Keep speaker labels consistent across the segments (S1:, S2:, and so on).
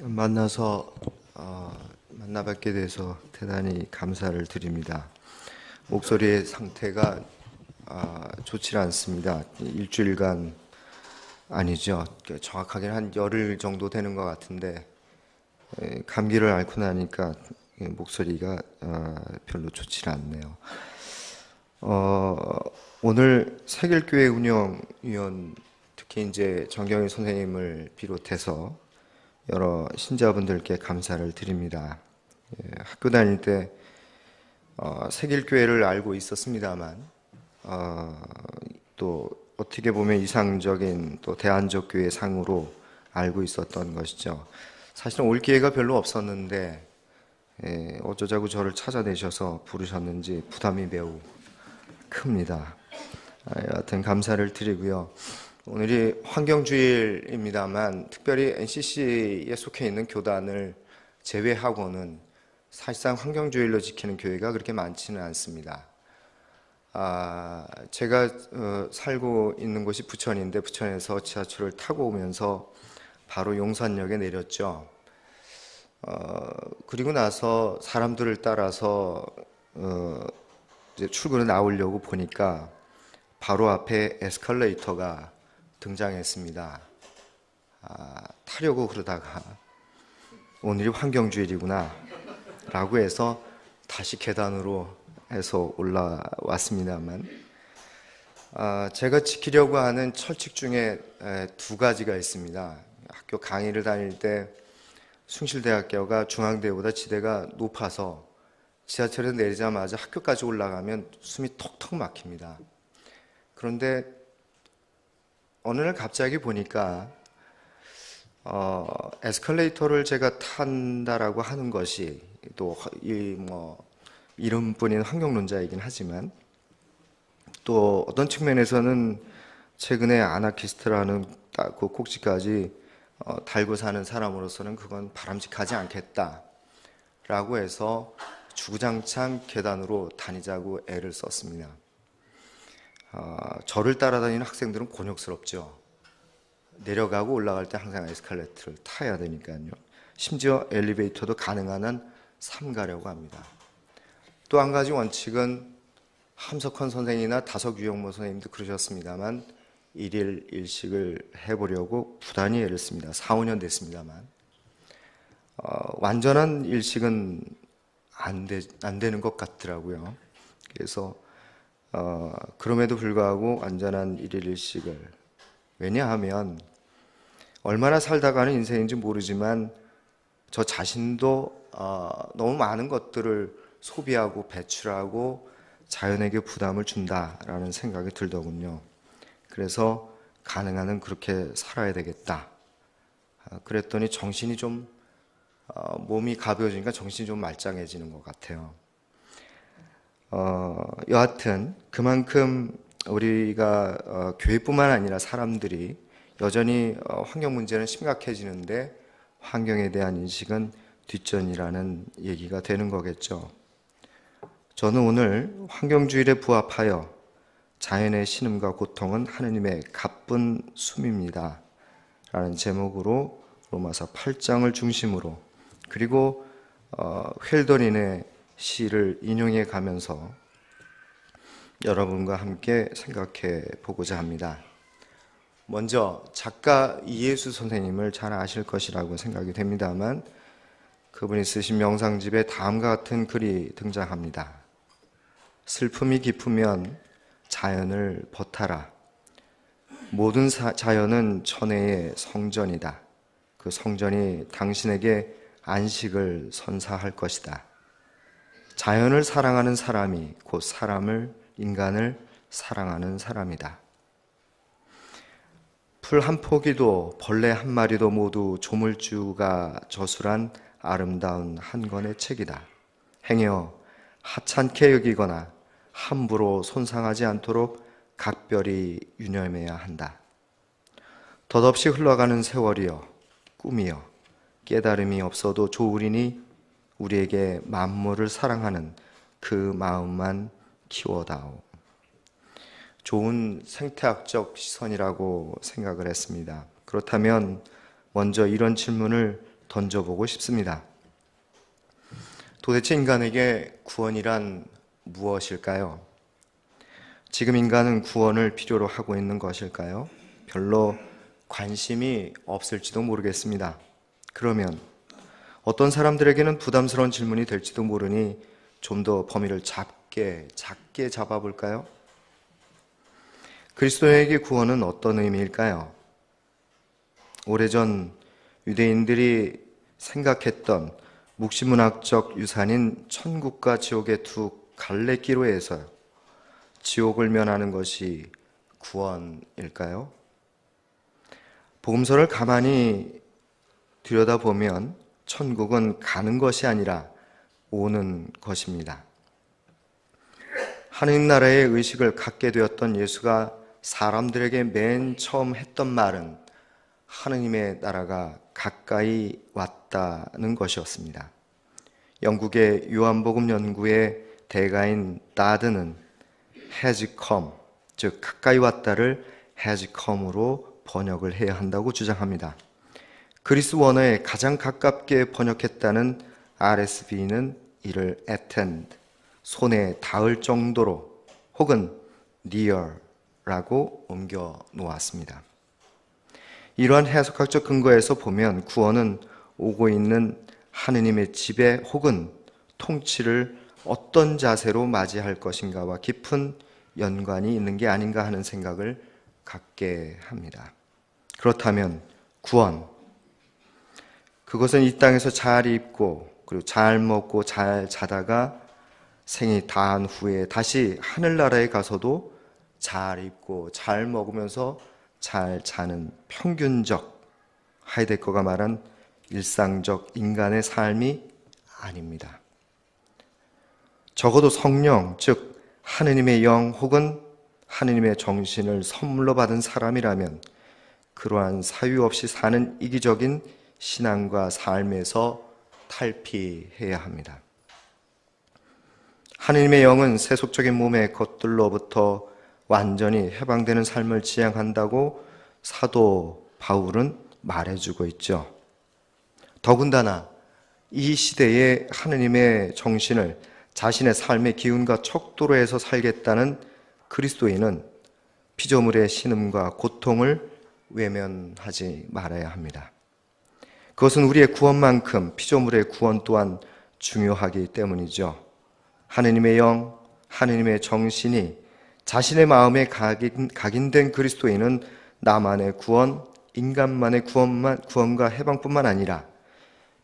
S1: 만나서 만나뵙게 돼서 대단히 감사를 드립니다. 목소리의 상태가 좋지 않습니다. 일주일간 아니죠. 정확하게는 한 열흘 정도 되는 것 같은데 감기를 앓고 나니까 목소리가 별로 좋지 않네요. 오늘 세길교회 운영위원 특히 이제 정경희 선생님을 비롯해서 여러 신자분들께 감사를 드립니다. 학교 다닐 때 세길교회를 알고 있었습니다만 또 어떻게 보면 이상적인 또 대안적 교회 상으로 알고 있었던 것이죠. 사실은 올 기회가 별로 없었는데 어쩌자고 저를 찾아내셔서 부르셨는지 부담이 매우 큽니다. 여하튼 감사를 드리고요. 오늘이 환경주일입니다만 특별히 NCC에 속해 있는 교단을 제외하고는 사실상 환경주일로 지키는 교회가 그렇게 많지는 않습니다. 제가 살고 있는 곳이 부천인데 부천에서 지하철을 타고 오면서 바로 용산역에 내렸죠. 그리고 나서 사람들을 따라서 이제 출근에 나오려고 보니까 바로 앞에 에스컬레이터가 등장했습니다. 타려고 그러다가 오늘이 환경주일이구나 라고 해서 다시 계단으로 해서 올라왔습니다만 제가 지키려고 하는 철칙 중에 두 가지가 있습니다. 학교 강의를 다닐 때 숭실대학교가 중앙대보다 지대가 높아서 지하철에 내리자마자 학교까지 올라가면 숨이 턱턱 막힙니다. 그런데 어느 날 갑자기 보니까 에스컬레이터를 제가 탄다라고 하는 것이 또 이름뿐인 환경론자이긴 하지만 또 어떤 측면에서는 최근에 아나키스트라는 딱 그 꼭지까지 달고 사는 사람으로서는 그건 바람직하지 않겠다라고 해서 주구장창 계단으로 다니자고 애를 썼습니다. 저를 따라다니는 학생들은 곤욕스럽죠. 내려가고 올라갈 때 항상 에스컬레이터를 타야 되니까요. 심지어 엘리베이터도 가능한 한 삼가려고 합니다. 또 한 가지 원칙은 함석헌 선생이나 다석유영모 선생님도 그러셨습니다만 일일 일식을 해보려고 부단히 애를 씁니다. 4, 5년 됐습니다만 완전한 일식은 안 되는 것 같더라고요. 그래서 그럼에도 불구하고 완전한 일일 일식을, 왜냐하면 얼마나 살다가는 인생인지 모르지만 저 자신도 너무 많은 것들을 소비하고 배출하고 자연에게 부담을 준다라는 생각이 들더군요. 그래서 가능한 한 그렇게 살아야 되겠다. 그랬더니 정신이 좀 몸이 가벼워지니까 정신이 좀 말짱해지는 것 같아요. 여하튼 그만큼 우리가 교회뿐만 아니라 사람들이 여전히 환경 문제는 심각해지는데 환경에 대한 인식은 뒷전이라는 얘기가 되는 거겠죠. 저는 오늘 환경주일에 부합하여 자연의 신음과 고통은 하느님의 가쁜 숨입니다 라는 제목으로 로마서 8장을 중심으로 그리고 헬더린의 시를 인용해 가면서 여러분과 함께 생각해 보고자 합니다. 먼저 작가 이예수 선생님을 잘 아실 것이라고 생각이 됩니다만 그분이 쓰신 명상집에 다음과 같은 글이 등장합니다. 슬픔이 깊으면 자연을 버타라. 모든 자연은 천혜의 성전이다. 그 성전이 당신에게 안식을 선사할 것이다. 자연을 사랑하는 사람이 곧 인간을 사랑하는 사람이다. 풀 한 포기도 벌레 한 마리도 모두 조물주가 저술한 아름다운 한 권의 책이다. 행여 하찮게 여기거나 함부로 손상하지 않도록 각별히 유념해야 한다. 덧없이 흘러가는 세월이여 꿈이여 깨달음이 없어도 좋으리니 우리에게 만물을 사랑하는 그 마음만 키워다오. 좋은 생태학적 시선이라고 생각을 했습니다. 그렇다면 먼저 이런 질문을 던져보고 싶습니다. 도대체 인간에게 구원이란 무엇일까요? 지금 인간은 구원을 필요로 하고 있는 것일까요? 별로 관심이 없을지도 모르겠습니다. 그러면 어떤 사람들에게는 부담스러운 질문이 될지도 모르니 좀 더 범위를 작게 잡아볼까요? 그리스도에게 구원은 어떤 의미일까요? 오래전 유대인들이 생각했던 묵시문학적 유산인 천국과 지옥의 두 갈래길로에서 지옥을 면하는 것이 구원일까요? 복음서를 가만히 들여다보면 천국은 가는 것이 아니라 오는 것입니다. 하느님 나라의 의식을 갖게 되었던 예수가 사람들에게 맨 처음 했던 말은 하느님의 나라가 가까이 왔다는 것이었습니다. 영국의 요한복음 연구의 대가인 다드는 has come, 즉 가까이 왔다를 has come으로 번역을 해야 한다고 주장합니다. 그리스 원어에 가장 가깝게 번역했다는 RSV는 이를 attend, 손에 닿을 정도로 혹은 near라고 옮겨 놓았습니다. 이러한 해석학적 근거에서 보면 구원은 오고 있는 하느님의 지배 혹은 통치를 어떤 자세로 맞이할 것인가와 깊은 연관이 있는 게 아닌가 하는 생각을 갖게 합니다. 그렇다면 구원, 그것은 이 땅에서 잘 입고 그리고 잘 먹고 잘 자다가 생이 다한 후에 다시 하늘나라에 가서도 잘 입고 잘 먹으면서 잘 자는 평균적, 하이데거가 말한 일상적 인간의 삶이 아닙니다. 적어도 성령, 즉 하느님의 영 혹은 하느님의 정신을 선물로 받은 사람이라면 그러한 사유 없이 사는 이기적인 신앙과 삶에서 탈피해야 합니다. 하느님의 영은 세속적인 몸의 것들로부터 완전히 해방되는 삶을 지향한다고 사도 바울은 말해주고 있죠. 더군다나 이 시대에 하느님의 정신을 자신의 삶의 기운과 척도로 해서 살겠다는 그리스도인은 피조물의 신음과 고통을 외면하지 말아야 합니다. 그것은 우리의 구원만큼 피조물의 구원 또한 중요하기 때문이죠. 하느님의 영, 하느님의 정신이 자신의 마음에 각인된 그리스도인은 나만의 구원, 인간만의 구원과 해방뿐만 아니라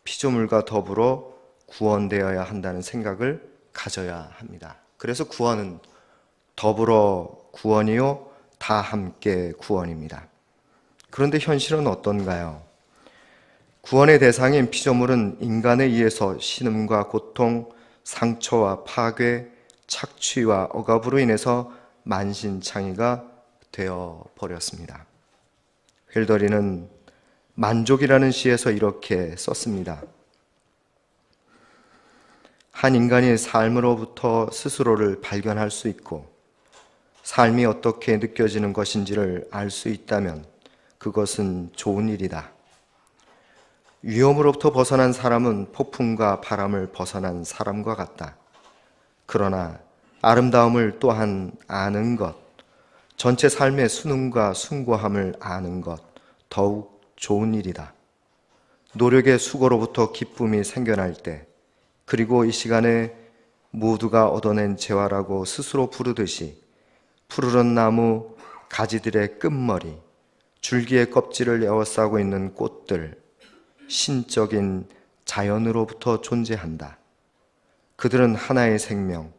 S1: 피조물과 더불어 구원되어야 한다는 생각을 가져야 합니다. 그래서 구원은 더불어 구원이요, 다 함께 구원입니다. 그런데 현실은 어떤가요? 구원의 대상인 피조물은 인간에 의해서 신음과 고통, 상처와 파괴, 착취와 억압으로 인해서 만신창이가 되어 버렸습니다. 힐더리는 만족이라는 시에서 이렇게 썼습니다. 한 인간이 삶으로부터 스스로를 발견할 수 있고 삶이 어떻게 느껴지는 것인지를 알 수 있다면 그것은 좋은 일이다. 위험으로부터 벗어난 사람은 폭풍과 바람을 벗어난 사람과 같다. 그러나 아름다움을 또한 아는 것, 전체 삶의 순응과 숭고함을 아는 것, 더욱 좋은 일이다. 노력의 수고로부터 기쁨이 생겨날 때, 그리고 이 시간에 모두가 얻어낸 재화라고 스스로 부르듯이 푸르른 나무, 가지들의 끝머리, 줄기의 껍질을 에워싸고 있는 꽃들, 신적인 자연으로부터 존재한다. 그들은 하나의 생명,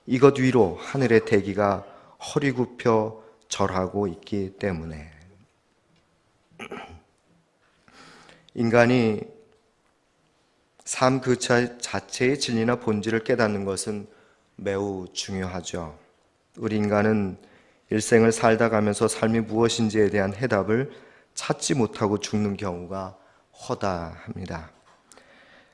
S1: 이것 위로 하늘의 대기가 허리 굽혀 절하고 있기 때문에 인간이 삶 그 자체의 진리나 본질을 깨닫는 것은 매우 중요하죠. 우리 인간은 일생을 살다 가면서 삶이 무엇인지에 대한 해답을 찾지 못하고 죽는 경우가 허다합니다.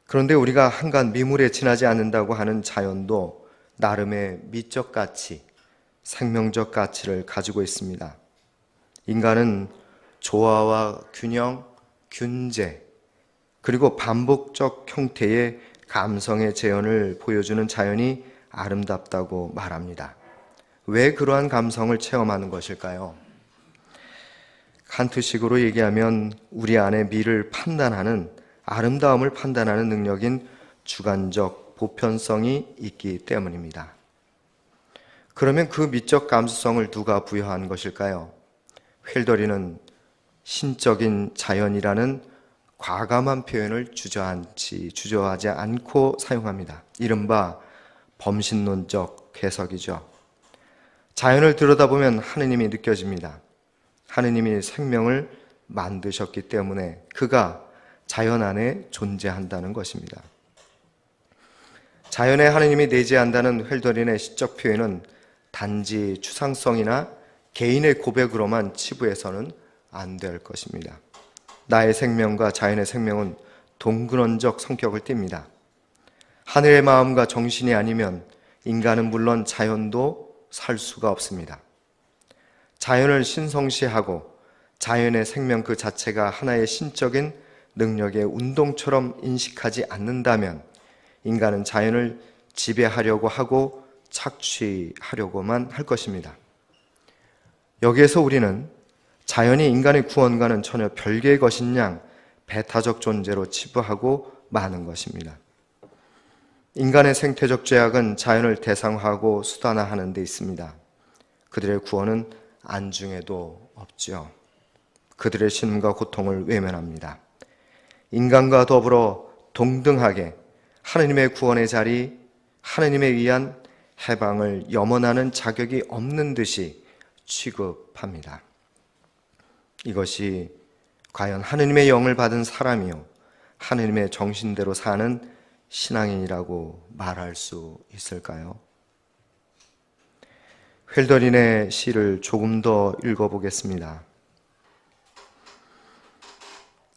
S1: 그런데 우리가 한간 미물에 지나지 않는다고 하는 자연도 나름의 미적 가치, 생명적 가치를 가지고 있습니다. 인간은 조화와 균형, 균제, 그리고 반복적 형태의 감성의 재현을 보여주는 자연이 아름답다고 말합니다. 왜 그러한 감성을 체험하는 것일까요? 칸트식으로 얘기하면 우리 안에 미를 판단하는, 아름다움을 판단하는 능력인 주관적 보편성이 있기 때문입니다. 그러면 그 미적 감수성을 누가 부여한 것일까요? 훻더리는 신적인 자연이라는 과감한 표현을 주저하지 않고 사용합니다. 이른바 범신론적 해석이죠. 자연을 들여다보면 하느님이 느껴집니다. 하느님이 생명을 만드셨기 때문에 그가 자연 안에 존재한다는 것입니다. 자연에 하느님이 내재한다는 훻더린의 시적 표현은 단지 추상성이나 개인의 고백으로만 치부해서는 안 될 것입니다. 나의 생명과 자연의 생명은 동근원적 성격을 띱니다. 하늘의 마음과 정신이 아니면 인간은 물론 자연도 살 수가 없습니다. 자연을 신성시하고 자연의 생명 그 자체가 하나의 신적인 능력의 운동처럼 인식하지 않는다면 인간은 자연을 지배하려고 하고 착취하려고만 할 것입니다. 여기에서 우리는 자연이 인간의 구원과는 전혀 별개의 것인 양 배타적 존재로 치부하고 마는 것입니다. 인간의 생태적 죄악은 자연을 대상화하고 수단화하는 데 있습니다. 그들의 구원은 안중에도 없죠. 그들의 신음과 고통을 외면합니다. 인간과 더불어 동등하게 하느님의 구원의 자리, 하느님에 의한 해방을 염원하는 자격이 없는 듯이 취급합니다. 이것이 과연 하느님의 영을 받은 사람이요 하느님의 정신대로 사는 신앙인이라고 말할 수 있을까요? 훻더린의 시를 조금 더 읽어보겠습니다.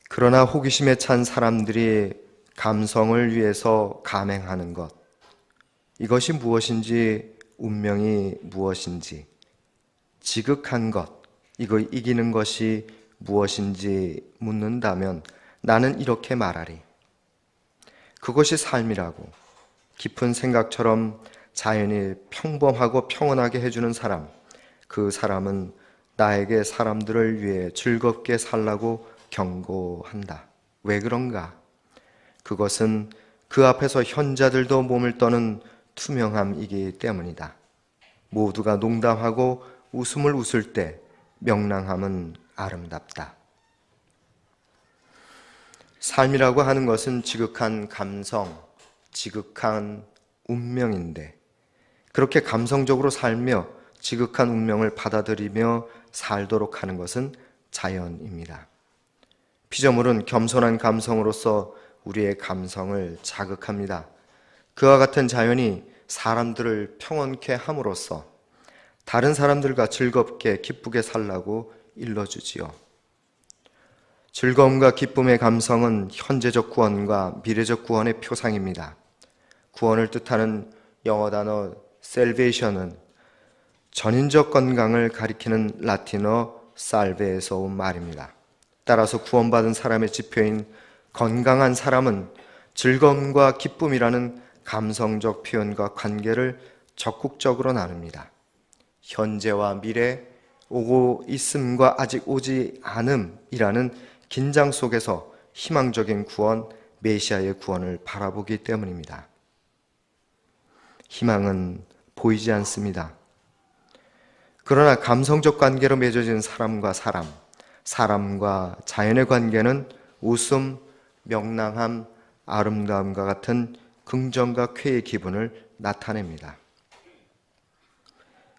S1: 그러나 호기심에 찬 사람들이 감성을 위해서 감행하는 것, 이것이 무엇인지, 운명이 무엇인지, 지극한 것, 이거 이기는 것이 무엇인지 묻는다면 나는 이렇게 말하리. 그것이 삶이라고. 깊은 생각처럼 자연이 평범하고 평온하게 해주는 사람, 그 사람은 나에게 사람들을 위해 즐겁게 살라고 경고한다. 왜 그런가? 그것은 그 앞에서 현자들도 몸을 떠는 투명함이기 때문이다. 모두가 농담하고 웃음을 웃을 때 명랑함은 아름답다. 삶이라고 하는 것은 지극한 감성, 지극한 운명인데 그렇게 감성적으로 살며 지극한 운명을 받아들이며 살도록 하는 것은 자연입니다. 피조물은 겸손한 감성으로서 우리의 감성을 자극합니다. 그와 같은 자연이 사람들을 평온케 함으로써 다른 사람들과 즐겁게 기쁘게 살라고 일러주지요. 즐거움과 기쁨의 감성은 현재적 구원과 미래적 구원의 표상입니다. 구원을 뜻하는 영어 단어 salvation은 전인적 건강을 가리키는 라틴어 salve에서 온 말입니다. 따라서 구원받은 사람의 지표인 건강한 사람은 즐거움과 기쁨이라는 감성적 표현과 관계를 적극적으로 나눕니다. 현재와 미래, 오고 있음과 아직 오지 않음이라는 긴장 속에서 희망적인 구원, 메시아의 구원을 바라보기 때문입니다. 희망은 보이지 않습니다. 그러나 감성적 관계로 맺어진 사람과 사람, 사람과 자연의 관계는 웃음, 명랑함, 아름다움과 같은 긍정과 쾌의 기분을 나타냅니다.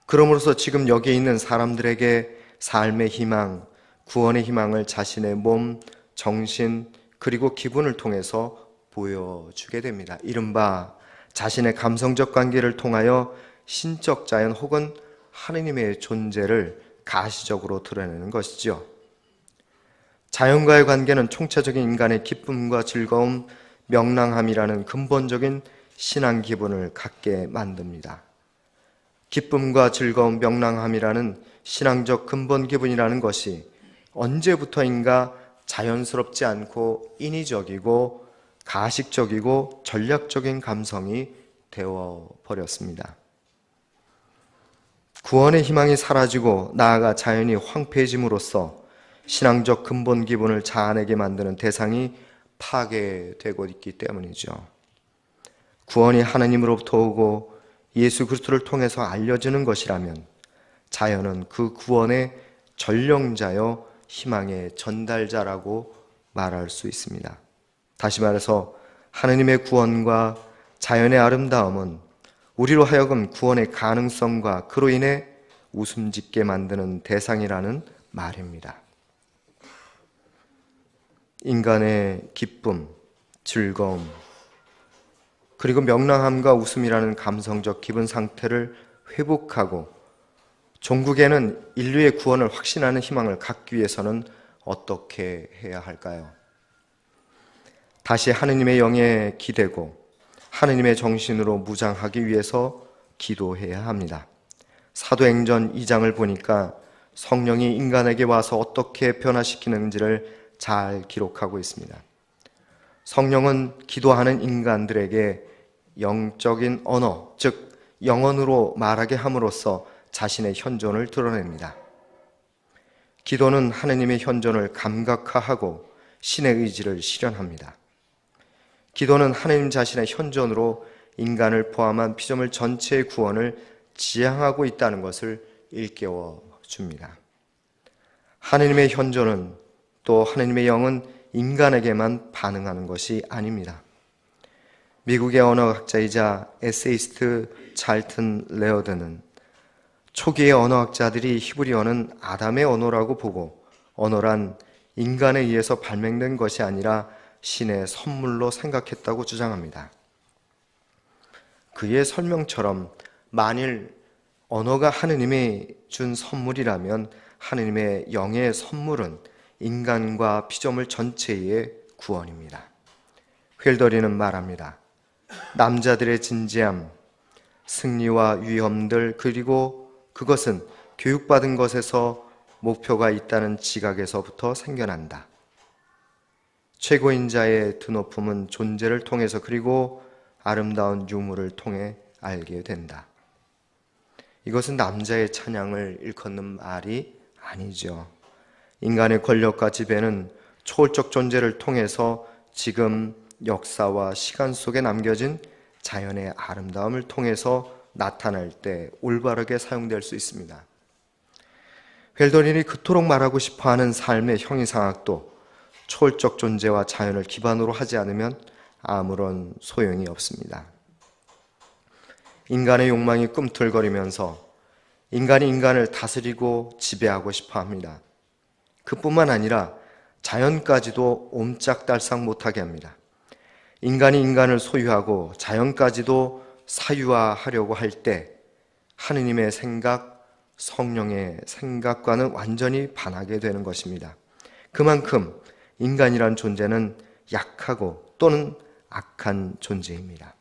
S1: 그러므로서 지금 여기에 있는 사람들에게 삶의 희망, 구원의 희망을 자신의 몸, 정신, 그리고 기분을 통해서 보여주게 됩니다. 이른바 자신의 감성적 관계를 통하여 신적 자연 혹은 하느님의 존재를 가시적으로 드러내는 것이죠. 자연과의 관계는 총체적인 인간의 기쁨과 즐거움, 명랑함이라는 근본적인 신앙 기분을 갖게 만듭니다. 기쁨과 즐거움, 명랑함이라는 신앙적 근본 기분이라는 것이 언제부터인가 자연스럽지 않고 인위적이고 가식적이고 전략적인 감성이 되어 버렸습니다. 구원의 희망이 사라지고 나아가 자연이 황폐해짐으로써 신앙적 근본 기본을 자아내게 만드는 대상이 파괴되고 있기 때문이죠. 구원이 하나님으로부터 오고 예수 그리스도를 통해서 알려지는 것이라면 자연은 그 구원의 전령자여 희망의 전달자라고 말할 수 있습니다. 다시 말해서 하나님의 구원과 자연의 아름다움은 우리로 하여금 구원의 가능성과 그로 인해 웃음 짓게 만드는 대상이라는 말입니다. 인간의 기쁨, 즐거움, 그리고 명랑함과 웃음이라는 감성적 기분 상태를 회복하고 종국에는 인류의 구원을 확신하는 희망을 갖기 위해서는 어떻게 해야 할까요? 다시 하느님의 영에 기대고 하느님의 정신으로 무장하기 위해서 기도해야 합니다. 사도행전 2장을 보니까 성령이 인간에게 와서 어떻게 변화시키는지를 잘 기록하고 있습니다. 성령은 기도하는 인간들에게 영적인 언어, 즉 영언으로 말하게 함으로써 자신의 현존을 드러냅니다. 기도는 하느님의 현존을 감각화하고 신의 의지를 실현합니다. 기도는 하느님 자신의 현존으로 인간을 포함한 피조물 전체의 구원을 지향하고 있다는 것을 일깨워 줍니다. 하느님의 현존은 또 하느님의 영은 인간에게만 반응하는 것이 아닙니다. 미국의 언어학자이자 에세이스트 찰튼 레어드는 초기의 언어학자들이 히브리어는 아담의 언어라고 보고 언어란 인간에 의해서 발명된 것이 아니라 신의 선물로 생각했다고 주장합니다. 그의 설명처럼 만일 언어가 하느님이 준 선물이라면 하느님의 영의 선물은 인간과 피조물 전체의 구원입니다. 휠더리는 말합니다. 남자들의 진지함, 승리와 위험들, 그리고 그것은 교육받은 것에서 목표가 있다는 지각에서부터 생겨난다. 최고인 자의 드높음은 존재를 통해서 그리고 아름다운 유물을 통해 알게 된다. 이것은 남자의 찬양을 일컫는 말이 아니죠. 인간의 권력과 지배는 초월적 존재를 통해서 지금 역사와 시간 속에 남겨진 자연의 아름다움을 통해서 나타날 때 올바르게 사용될 수 있습니다. 헬더린이 그토록 말하고 싶어하는 삶의 형이상학도 초월적 존재와 자연을 기반으로 하지 않으면 아무런 소용이 없습니다. 인간의 욕망이 꿈틀거리면서 인간이 인간을 다스리고 지배하고 싶어 합니다. 그뿐만 아니라 자연까지도 옴짝달싹 못하게 합니다. 인간이 인간을 소유하고 자연까지도 사유화하려고 할 때 하느님의 생각, 성령의 생각과는 완전히 반하게 되는 것입니다. 그만큼 인간이란 존재는 약하고 또는 악한 존재입니다.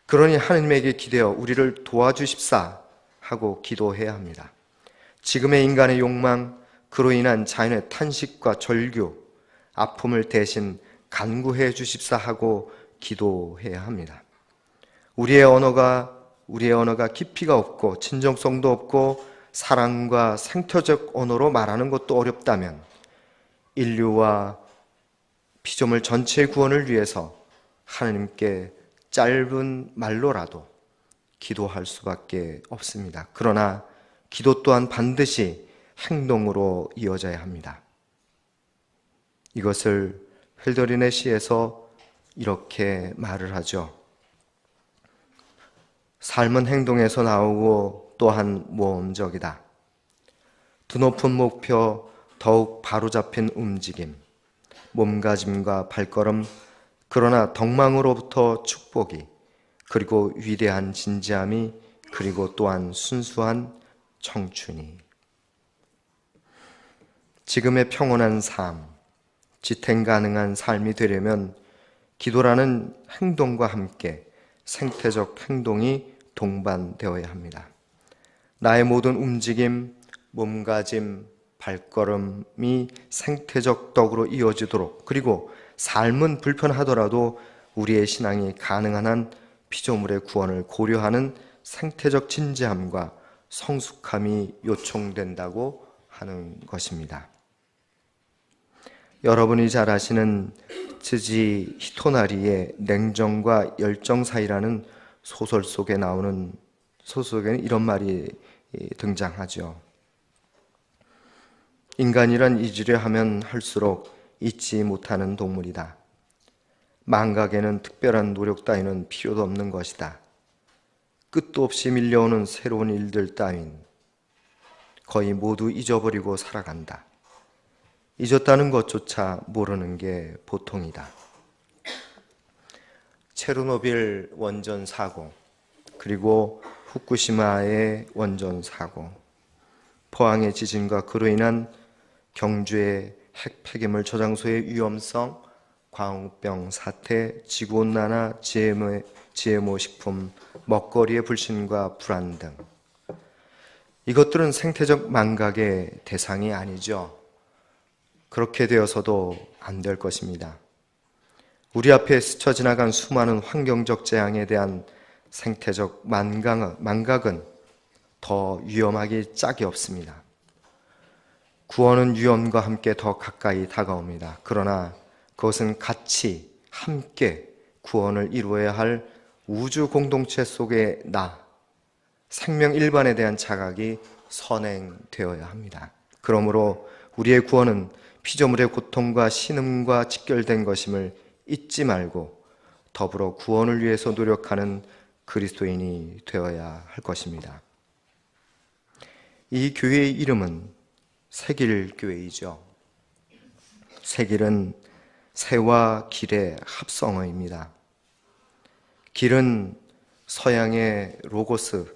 S1: 그러니 하느님에게 기대어 우리를 도와주십사 하고 기도해야 합니다. 지금의 인간의 욕망, 그로 인한 자연의 탄식과 절규, 아픔을 대신 간구해 주십사 하고 기도해야 합니다. 우리의 언어가 깊이가 없고 진정성도 없고 사랑과 생태적 언어로 말하는 것도 어렵다면 인류와 피조물 전체의 구원을 위해서 하나님께 짧은 말로라도 기도할 수밖에 없습니다. 그러나 기도 또한 반드시 행동으로 이어져야 합니다. 이것을 헬더린의 시에서 이렇게 말을 하죠. 삶은 행동에서 나오고 또한 모험적이다. 드높은 목표, 더욱 바로잡힌 움직임, 몸가짐과 발걸음, 그러나 덕망으로부터 축복이, 그리고 위대한 진지함이, 그리고 또한 순수한 청춘이. 지금의 평온한 삶, 지탱 가능한 삶이 되려면 기도라는 행동과 함께 생태적 행동이 동반되어야 합니다. 나의 모든 움직임, 몸가짐, 발걸음이 생태적 덕으로 이어지도록, 그리고 삶은 불편하더라도 우리의 신앙이 가능한 한 피조물의 구원을 고려하는 생태적 진지함과 성숙함이 요청된다고 하는 것입니다. 여러분이 잘 아시는 츠지 히토나리의 냉정과 열정 사이라는 소설 속에는 이런 말이 등장하죠. 인간이란 잊으려 하면 할수록 잊지 못하는 동물이다. 망각에는 특별한 노력 따위는 필요도 없는 것이다. 끝도 없이 밀려오는 새로운 일들 따윈 거의 모두 잊어버리고 살아간다. 잊었다는 것조차 모르는 게 보통이다. 체르노빌 원전 사고, 그리고 후쿠시마의 원전 사고, 포항의 지진과 그로 인한 경주의 핵 폐기물 저장소의 위험성, 광우병 사태, 지구온난화, GMO 식품, 먹거리의 불신과 불안 등, 이것들은 생태적 망각의 대상이 아니죠. 그렇게 되어서도 안 될 것입니다. 우리 앞에 스쳐 지나간 수많은 환경적 재앙에 대한 생태적 망각은 더 위험하기 짝이 없습니다. 구원은 위험과 함께 더 가까이 다가옵니다. 그러나 그것은 같이 함께 구원을 이루어야 할 우주 공동체 속의 생명 일반에 대한 자각이 선행되어야 합니다. 그러므로 우리의 구원은 피조물의 고통과 신음과 직결된 것임을 잊지 말고 더불어 구원을 위해서 노력하는 그리스도인이 되어야 할 것입니다. 이 교회의 이름은 새길교회이죠. 새길은 새와 길의 합성어입니다. 길은 서양의 로고스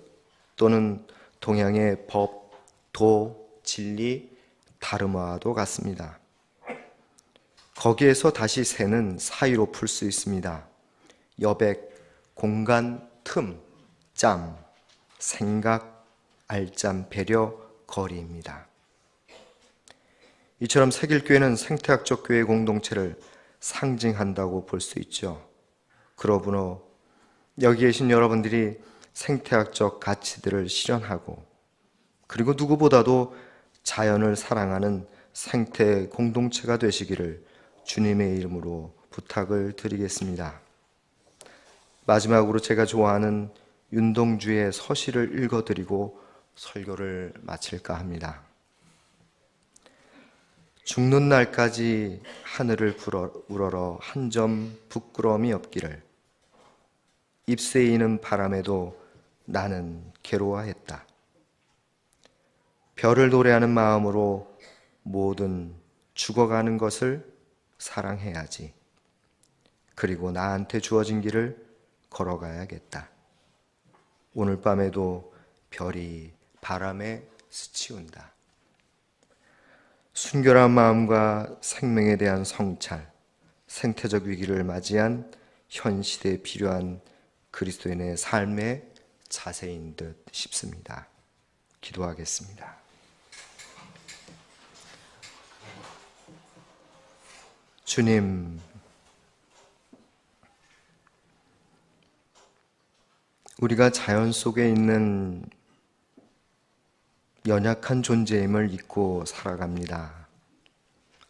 S1: 또는 동양의 법, 도, 진리, 다름화도 같습니다. 거기에서 다시 새는 사이로 풀 수 있습니다. 여백, 공간, 틈, 짬, 생각, 알짬, 배려, 거리입니다. 이처럼 새길교회는 생태학적 교회 공동체를 상징한다고 볼 수 있죠. 그러므로 여기 계신 여러분들이 생태학적 가치들을 실현하고, 그리고 누구보다도 자연을 사랑하는 생태 공동체가 되시기를 주님의 이름으로 부탁을 드리겠습니다. 마지막으로 제가 좋아하는 윤동주의 서시를 읽어드리고 설교를 마칠까 합니다. 죽는 날까지 하늘을 우러러 한 점 부끄러움이 없기를, 잎새이는 바람에도 나는 괴로워했다. 별을 노래하는 마음으로 모든 죽어가는 것을 사랑해야지. 그리고 나한테 주어진 길을 걸어가야겠다. 오늘 밤에도 별이 바람에 스치운다. 순결한 마음과 생명에 대한 성찰, 생태적 위기를 맞이한 현 시대에 필요한 그리스도인의 삶의 자세인 듯 싶습니다. 기도하겠습니다. 주님, 우리가 자연 속에 있는 연약한 존재임을 잊고 살아갑니다.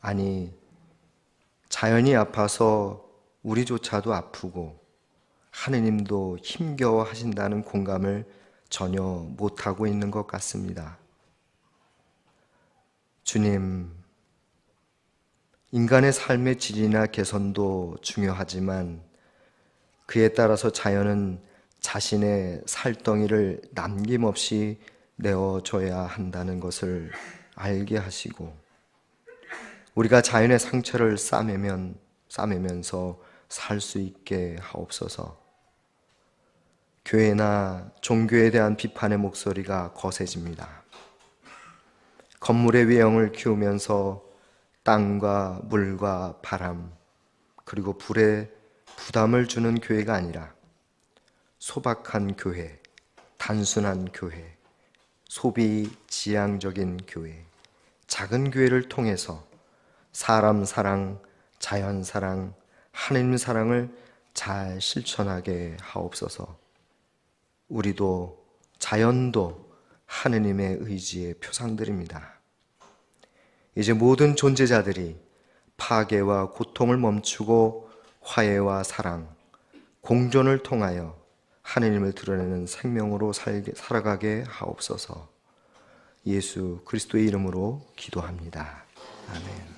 S1: 아니, 자연이 아파서 우리조차도 아프고 하느님도 힘겨워 하신다는 공감을 전혀 못하고 있는 것 같습니다. 주님, 인간의 삶의 질이나 개선도 중요하지만 그에 따라서 자연은 자신의 살덩이를 남김없이 내어줘야 한다는 것을 알게 하시고, 우리가 자연의 상처를 싸매면서 살 수 있게 하옵소서. 교회나 종교에 대한 비판의 목소리가 거세집니다. 건물의 외형을 키우면서 땅과 물과 바람, 그리고 불에 부담을 주는 교회가 아니라 소박한 교회, 단순한 교회, 소비 지향적인 교회, 작은 교회를 통해서 사람 사랑, 자연 사랑, 하나님 사랑을 잘 실천하게 하옵소서. 우리도 자연도 하느님의 의지의 표상들입니다. 이제 모든 존재자들이 파괴와 고통을 멈추고 화해와 사랑, 공존을 통하여 하느님을 드러내는 생명으로 살아가게 하옵소서. 예수 그리스도의 이름으로 기도합니다. 아멘.